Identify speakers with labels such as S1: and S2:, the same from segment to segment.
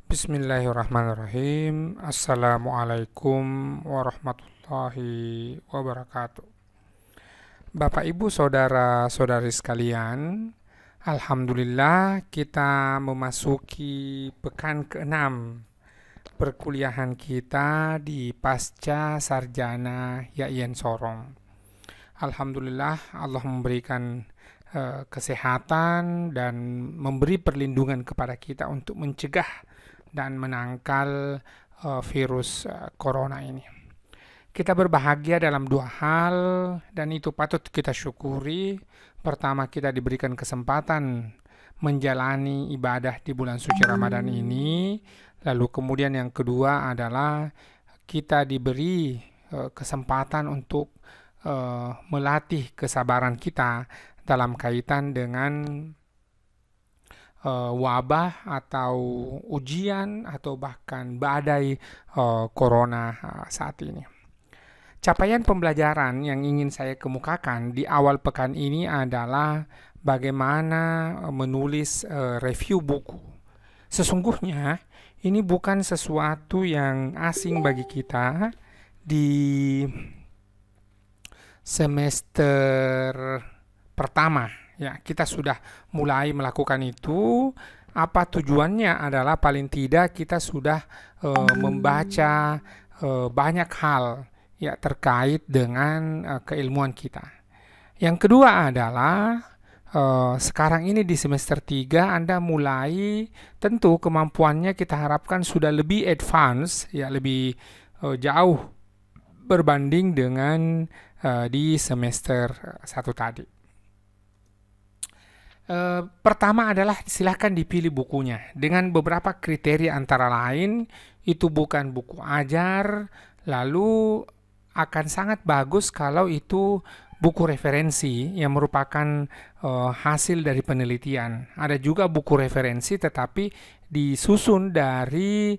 S1: Bismillahirrahmanirrahim. Assalamualaikum warahmatullahi wabarakatuh. Bapak, Ibu, saudara-saudari sekalian, Alhamdulillah kita memasuki pekan ke-6 perkuliahan kita di Pasca Sarjana YAIN Sorong. Alhamdulillah Allah memberikan kesehatan dan memberi perlindungan kepada kita untuk mencegah dan menangkal virus corona ini. Kita berbahagia dalam dua hal dan itu patut kita syukuri. Pertama, kita diberikan kesempatan menjalani ibadah di bulan suci Ramadan ini. Lalu kemudian yang kedua adalah kita diberi kesempatan untuk melatih kesabaran kita dalam kaitan dengan wabah atau ujian atau bahkan badai corona saat ini. Capaian pembelajaran yang ingin saya kemukakan di awal pekan ini adalah bagaimana menulis review buku. Sesungguhnya ini bukan sesuatu yang asing bagi kita di semester pertama. Ya, kita sudah mulai melakukan itu. Apa tujuannya adalah paling tidak kita sudah membaca banyak hal ya terkait dengan keilmuan kita. Yang kedua adalah sekarang ini di semester 3 Anda mulai, tentu kemampuannya kita harapkan sudah lebih advance ya, lebih jauh berbanding dengan di semester 1 tadi. Pertama adalah silahkan dipilih bukunya dengan beberapa kriteria, antara lain itu bukan buku ajar, lalu akan sangat bagus kalau itu buku referensi yang merupakan hasil dari penelitian. Ada juga buku referensi tetapi disusun dari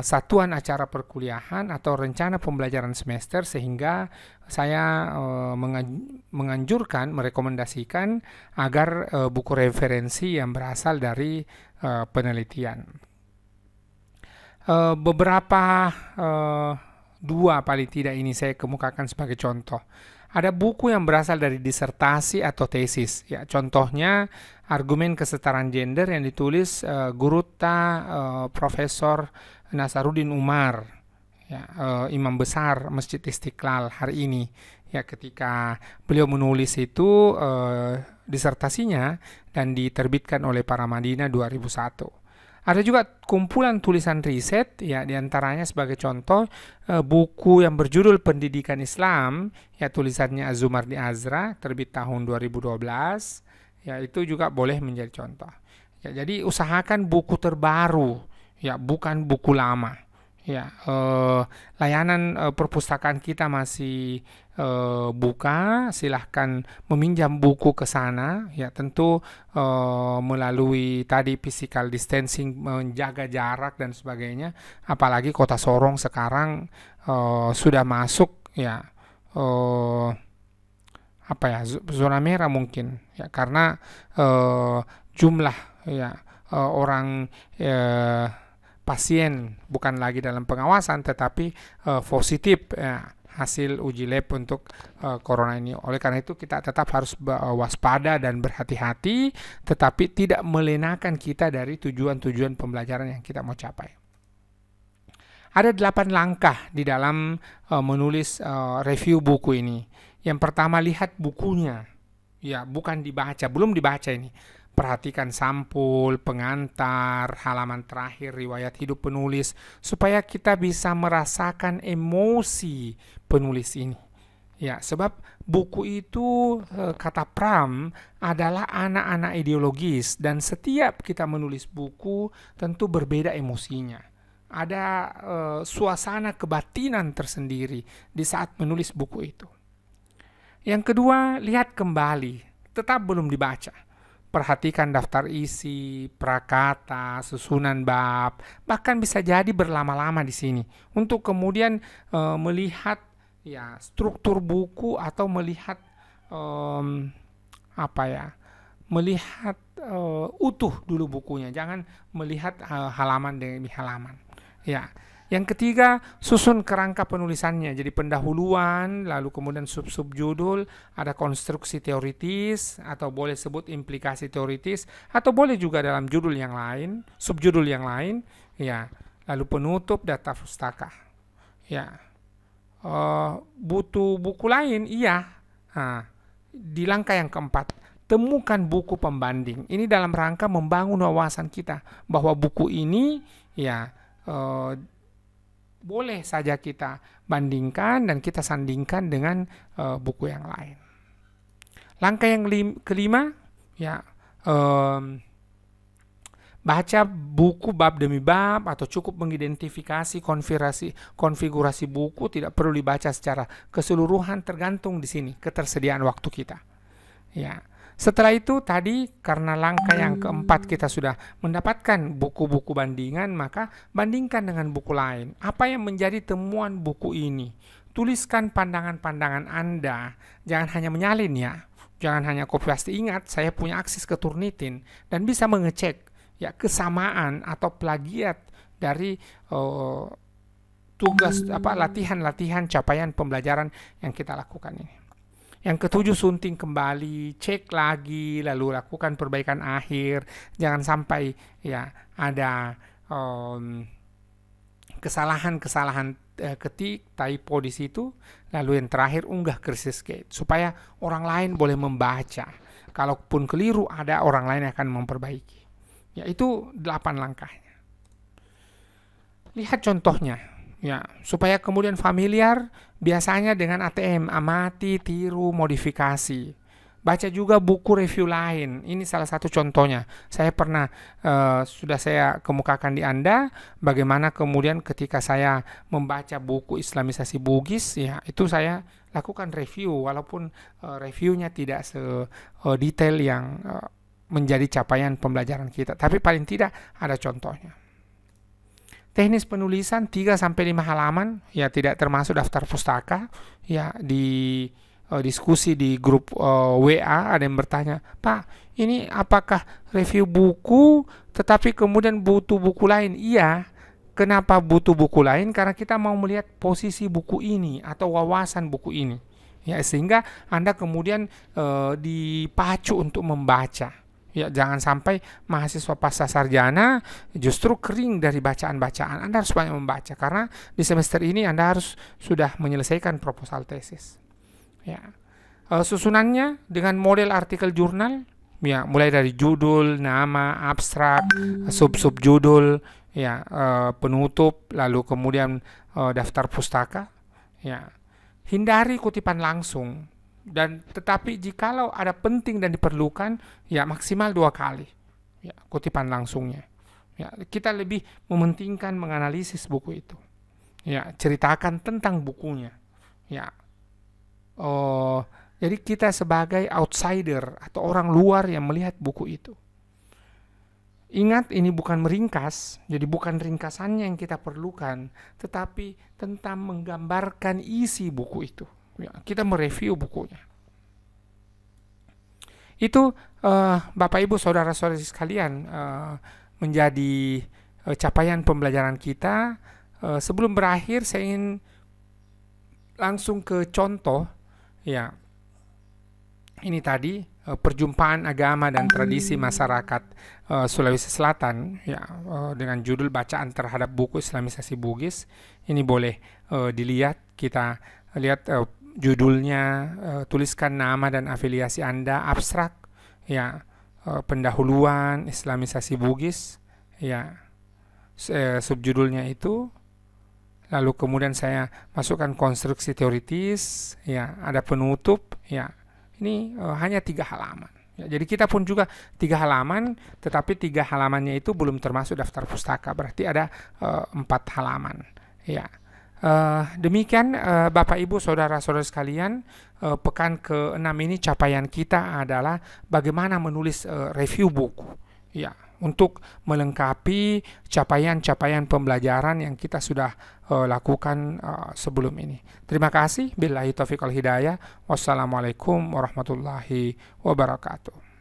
S1: satuan acara perkuliahan atau rencana pembelajaran semester, sehingga saya menganjurkan, merekomendasikan agar buku referensi yang berasal dari penelitian. Beberapa dua paling tidak ini saya kemukakan sebagai contoh. Ada buku yang berasal dari disertasi atau tesis. Ya, contohnya argumen kesetaraan gender yang ditulis Guruta Profesor Nasaruddin Umar, ya, imam besar Masjid Istiqlal hari ini. Ya, ketika beliau menulis itu disertasinya dan diterbitkan oleh Paramadina 2001. Ada juga kumpulan tulisan riset, ya, diantaranya sebagai contoh buku yang berjudul Pendidikan Islam, ya, tulisannya Azumardi Azra, terbit tahun 2012, ya, itu juga boleh menjadi contoh. Ya, jadi usahakan buku terbaru, ya, bukan buku lama. Ya, layanan perpustakaan kita masih buka, silahkan meminjam buku ke sana. Ya, tentu melalui tadi physical distancing, menjaga jarak dan sebagainya. Apalagi Kota Sorong sekarang sudah masuk, ya, apa ya, zona merah mungkin, ya, karena jumlah, ya, orang pasien bukan lagi dalam pengawasan tetapi positif, ya, hasil uji lab untuk corona ini. Oleh karena itu kita tetap harus waspada dan berhati-hati, tetapi tidak melenakan kita dari tujuan-tujuan pembelajaran yang kita mau capai. Ada 8 langkah di dalam menulis review buku ini. Yang pertama, lihat bukunya. Ya, bukan dibaca, belum dibaca ini. Perhatikan sampul, pengantar, halaman terakhir, riwayat hidup penulis, supaya kita bisa merasakan emosi penulis ini. Ya, sebab buku itu, kata Pram, adalah anak-anak ideologis, dan setiap kita menulis buku tentu berbeda emosinya. Ada suasana kebatinan tersendiri di saat menulis buku itu. Yang kedua, lihat kembali, tetap belum dibaca. Perhatikan daftar isi, prakata, susunan bab, bahkan bisa jadi berlama-lama di sini untuk kemudian melihat, ya, struktur buku atau melihat apa ya, melihat utuh dulu bukunya, jangan melihat halaman demi halaman. Ya. Yang ketiga, susun kerangka penulisannya. Jadi pendahuluan, lalu kemudian sub-sub judul, ada konstruksi teoritis, atau boleh sebut implikasi teoritis, atau boleh juga dalam judul yang lain, subjudul yang lain, ya. Lalu penutup daftar pustaka. Ya. Butuh buku lain, iya. Nah, di langkah yang keempat, temukan buku pembanding. Ini dalam rangka membangun wawasan kita bahwa buku ini, ya, boleh saja kita bandingkan dan kita sandingkan dengan buku yang lain. Langkah yang kelima, ya, baca buku bab demi bab atau cukup mengidentifikasi konfigurasi buku, tidak perlu dibaca secara keseluruhan, tergantung di sini ketersediaan waktu kita. Ya. Setelah itu tadi, karena langkah yang keempat kita sudah mendapatkan buku-buku bandingan, maka bandingkan dengan buku lain. Apa yang menjadi temuan buku ini? Tuliskan pandangan-pandangan Anda. Jangan hanya menyalin ya. Jangan hanya copy paste. Ingat, saya punya akses ke Turnitin dan bisa mengecek ya kesamaan atau plagiat dari tugas latihan-latihan capaian pembelajaran yang kita lakukan ini. Yang ketujuh, sunting kembali, cek lagi, lalu lakukan perbaikan akhir. Jangan sampai ya ada kesalahan-kesalahan ketik, typo di situ. Lalu yang terakhir, unggah ke Researchgate supaya orang lain boleh membaca. Kalaupun keliru, ada orang lain yang akan memperbaiki. Ya, itu 8 langkahnya. Lihat contohnya. Ya, supaya kemudian familiar, biasanya dengan ATM, amati, tiru, modifikasi. Baca juga buku review lain. Ini salah satu contohnya. Saya pernah sudah saya kemukakan di Anda bagaimana kemudian ketika saya membaca buku Islamisasi Bugis, ya itu saya lakukan review, walaupun reviewnya tidak sedetail yang menjadi capaian pembelajaran kita, tapi paling tidak ada contohnya. Teknis penulisan 3-5 halaman, ya tidak termasuk daftar pustaka. Ya, di diskusi di grup WA ada yang bertanya, "Pak, ini apakah review buku tetapi kemudian butuh buku lain?" Iya. Kenapa butuh buku lain? Karena kita mau melihat posisi buku ini atau wawasan buku ini. Ya, sehingga Anda kemudian dipacu untuk membaca. Ya, jangan sampai mahasiswa pasca sarjana justru kering dari bacaan-bacaan. Anda harus banyak membaca karena di semester ini Anda harus sudah menyelesaikan proposal tesis. Ya. Susunannya dengan model artikel jurnal, ya, mulai dari judul, nama, abstrak, sub-sub judul, ya, penutup, lalu kemudian daftar pustaka. Ya. Hindari kutipan langsung. Dan tetapi jikalau ada penting dan diperlukan, ya maksimal 2 kali ya kutipan langsungnya. Ya, kita lebih mementingkan menganalisis buku itu. Ya, ceritakan tentang bukunya. Ya. Jadi kita sebagai outsider atau orang luar yang melihat buku itu. Ingat, ini bukan meringkas, jadi bukan ringkasannya yang kita perlukan, tetapi tentang menggambarkan isi buku itu. Ya, kita mereview bukunya. Itu Bapak Ibu saudara-saudari sekalian menjadi capaian pembelajaran kita. Sebelum berakhir saya ingin langsung ke contoh. Ya, ini tadi perjumpaan agama dan tradisi masyarakat Sulawesi Selatan, ya, dengan judul bacaan terhadap buku Islamisasi Bugis. Ini boleh dilihat, kita lihat judulnya, tuliskan nama dan afiliasi Anda, abstrak, ya, pendahuluan Islamisasi Bugis, ya, subjudulnya itu, lalu kemudian saya masukkan konstruksi teoritis, ya, ada penutup, ya, ini hanya 3 halaman. Ya, jadi kita pun juga 3 halaman, tetapi 3 halamannya itu belum termasuk daftar pustaka, berarti ada 4 halaman, ya. Demikian Bapak Ibu saudara-saudara sekalian, pekan ke-6 ini capaian kita adalah bagaimana menulis review buku, ya, untuk melengkapi capaian-capaian pembelajaran yang kita sudah lakukan sebelum ini. Terima kasih. Billahi taufiq wal hidayah. Wassalamualaikum warahmatullahi wabarakatuh.